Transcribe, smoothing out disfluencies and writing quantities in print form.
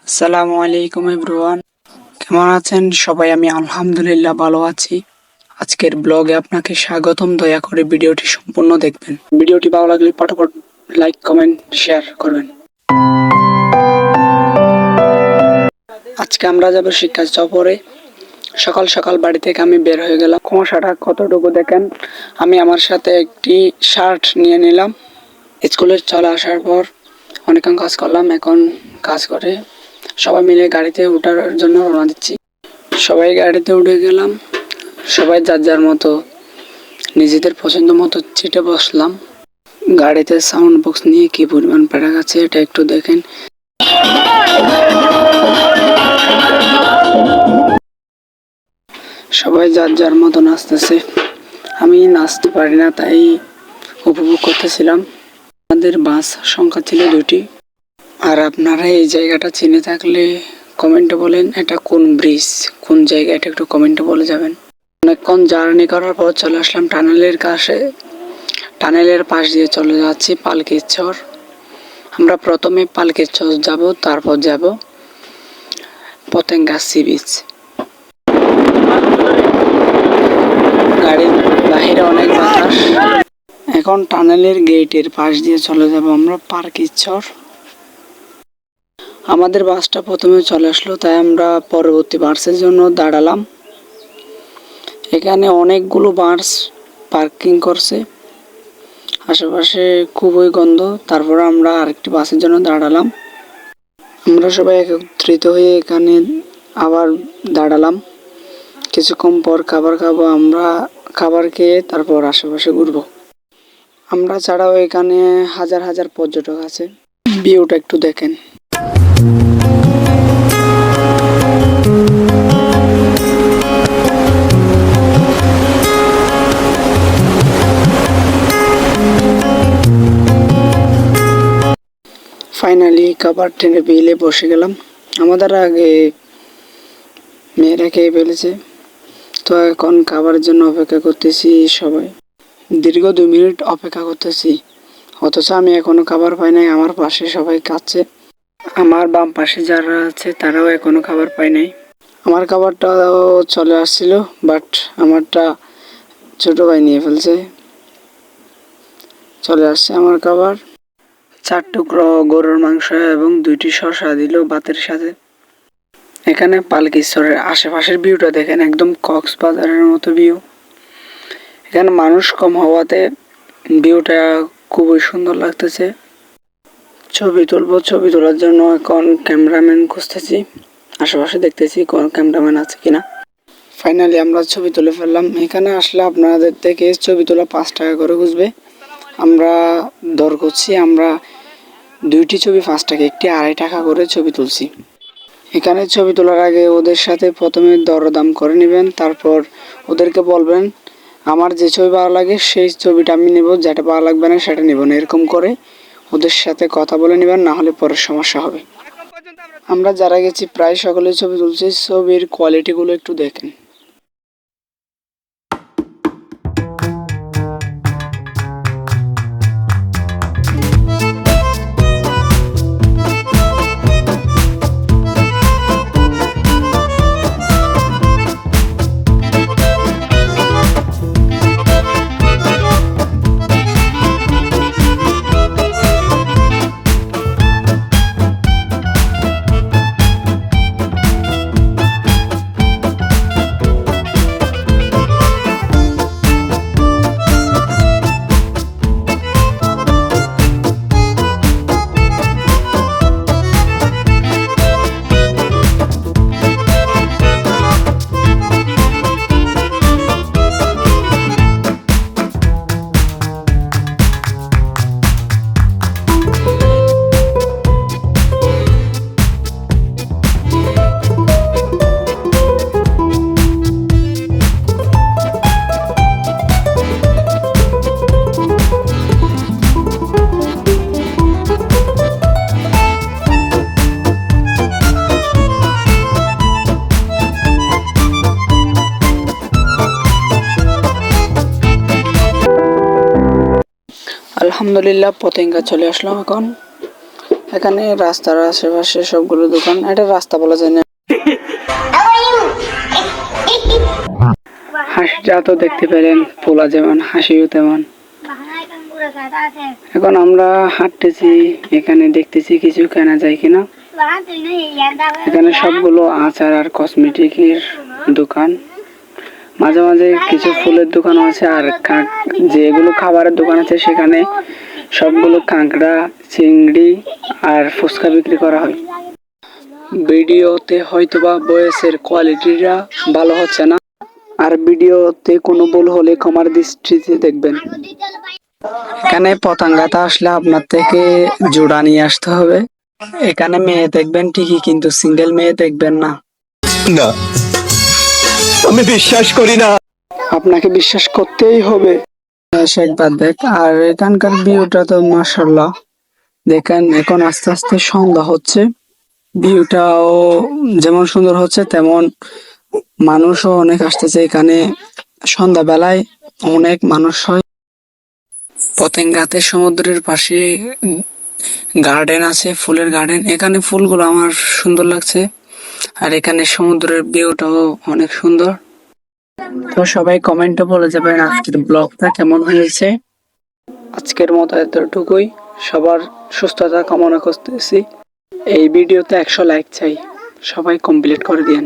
আসসালামু আলাইকুম এভরিওয়ান, কেমন আছেন সবাই? আমি আলহামদুলিল্লাহ ভালো আছি। আজকের ব্লগে আপনাকে স্বাগতম। দয়া করে ভিডিওটি সম্পূর্ণ দেখবেন। ভিডিওটি ভালো লাগলে পটাপট লাইক কমেন্ট শেয়ার করবেন। আজকে আমরা যাব শিক্ষা সফরে। সকাল সকাল বাড়ি থেকে আমি বের হয়ে গেলাম। কুয়াশাটা কতটুকু দেখেন। আমি আমার সাথে একটি শার্ট নিয়ে নিলাম। স্কুলে চলে আসার পর অনেকক্ষণ কাজ করলাম। এখন কাজ করে সবাই মিলে গাড়িতে ওঠার জন্য রওনা দিচ্ছি। সবাই গাড়িতে উঠে গেলাম। সবাই যার যার মতো নিজেদের পছন্দ মতো সিটে বসলাম। গাড়িতে সাউন্ড বক্স নিয়ে কি পরিমাণ পেড়া গেছে এটা একটু দেখেন। সবাই যার যার মতো নাচতেছে। আমি নাচতে পারি না, তাই উপভোগ করতেছিলাম। আমাদের বাস সংখ্যা ছিল 2টি। আর আপনারা এই জায়গাটা চিনে থাকলে কমেন্টে বলেন এটা কোন ব্রিজ, কোন জায়গা, এটা একটু কমেন্টে বলে যাবেন। অনেকক্ষণ জার্নি করার পর চলে আসলাম টানেলের কাছে। টানেলের পাশ দিয়ে চলে যাচ্ছি পালকির চর। আমরা প্রথমে পালকির চর যাব, তারপর যাব পতেঙ্গা সি বিচ। গাড়ির বাহিরে অনেক বাতাস। এখন টানেলের গেটের পাশ দিয়ে চলে যাব আমরা পার্কির চর। আমাদের বাসটা প্রথমে চলে আসলো, তাই আমরা পরবর্তী বাসের জন্য দাঁড়ালাম। এখানে অনেকগুলো বাস পার্কিং করছে, আশেপাশে খুবই গন্ধ। তারপর আমরা আরেকটি বাসের জন্য দাঁড়ালাম। আমরা সবাই একত্রিত হয়ে এখানে আবার দাঁড়ালাম। কিছুক্ষণ পর খাবার খাবো। আমরা খাবার খেয়ে তারপর আশেপাশে ঘুরবো। আমরা ছাড়াও এখানে হাজার হাজার পর্যটক আছে। ভিউটা একটু দেখেন। ফাইনালি খাবার ট্রেনে বিলে বসে গেলাম। আমাদের আগে মেয়েরা খেয়ে ফেলেছে, তো এখন খাবারের জন্য অপেক্ষা করতেছি। সবাই দীর্ঘ 2 মিনিট অপেক্ষা করতেছি, অথচ আমি এখনো খাবার পাই নাই। আমার পাশে সবাই খাচ্ছে, আমার বাম পাশে যারা আছে তারাও এখনো খাবার পায় নাই। আমার খাবারটাও চলে আসছিল, বাট আমারটা ছোট ভাই নিয়ে ফেলছে। চলে আসছে আমার খাবার। 4 টুকরো গরুর মাংস এবং 2টি শসা দিল ভাতের সাথে। এখানে পালকিশ্বরের আশেপাশের ভিউটা দেখেন, একদম কক্সবাজারের মতো ভিউ। এখানে মানুষ কম হওয়াতে ভিউটা খুবই সুন্দর লাগতেছে। ছবি তুলবো, ছবি তোলার জন্য এখন ক্যামেরাম্যান খুঁজতেছি। আশেপাশে দেখতেছি কোন ক্যামেরাম্যান আছে কিনা। ফাইনালি আমরা ছবি তুলে ফেললাম। এখানে আসলে আপনাদের থেকে ছবি তোলা 5 টাকা করে খুঁজবে। আমরা দর করছি, আমরা 2টি ছবি 5 টাকা, একটি 2.5 টাকা করে ছবি তুলছি। এখানে ছবি তোলার আগে ওদের সাথে প্রথমে দরদাম করে নেবেন, তারপর ওদেরকে বলবেন আমার যে ছবি ভালো লাগে সেই ছবিটা আমি নেব, যেটা ভালো লাগবে না সেটা নেব না। এরকম করে ওদের সাথে কথা বলে নেবেন, না হলে পরে সমস্যা হবে। আমরা যারা গেছি প্রায় সকলেই ছবি তুলছি। ছবির কোয়ালিটিগুলো একটু দেখেন। আলহামদুলিল্লাহ পতেঙ্গা চলে আসলাম। এখন এখানে রাস্তার আশেপাশে সবগুলো দোকান, এটা রাস্তা বলা যায় না। হাসিটা তো দেখতে পেলেন, পোলা যেমন হাসিও তেমন। এখন আমরা হাঁটতেছি, এখানে দেখতেছি কিছু কেনা যায় কিনা। এখানে সবগুলো আচার আর কসমেটিকের দোকান, মাঝে মাঝে কিছু ফুলের দোকান আছে, আর যেগুলো খাবারের দোকান আছে সেখানে সবগুলো কাঁকড়া, চিংড়ি আর ফুচকা বিক্রি করা হয়। ভিডিওতে হয়তোবা ভয়েসের কোয়ালিটিটা ভালো হচ্ছে না, আর ভিডিওতে কোনো ভুল হলে ক্ষমার দৃষ্টিতে দেখবেন। এখানে পতঙ্গাটা আসলে আপনার থেকে জোড়া নিয়ে আসতে হবে। এখানে মেয়ে দেখবেন ঠিকই, কিন্তু সিঙ্গেল মেয়ে দেখবেন না। না, আমি বিশ্বাস করি না। আপনাকে বিশ্বাস করতেই হবে। একবার দেখ। আর এখানকার ভিউটা তো মাশাআল্লাহ, দেখেন এখন আস্তে আস্তে সন্ধ্যা হচ্ছে, ভিউটাও যেমন সুন্দর হচ্ছে তেমন মানুষও অনেক আসতেছে এখানে। সন্ধ্যাবেলায় অনেক মানুষ হয়। পতেঙ্গাতে সমুদ্রের পাশে গার্ডেন আছে, ফুলের গার্ডেন। এখানে ফুলগুলো আমার সুন্দর লাগছে, আর এখানে সমুদ্রের ভিউটাও অনেক সুন্দর। তো সবাই কমেন্টে বলে যাবেন আজকের ব্লগটা কেমন হয়েছে। আজকের মতো এতটুকুই, সবার সুস্থতা কামনা করতেছি। এই ভিডিওতে 100 লাইক চাই, সবাই কমপ্লিট করে দিন।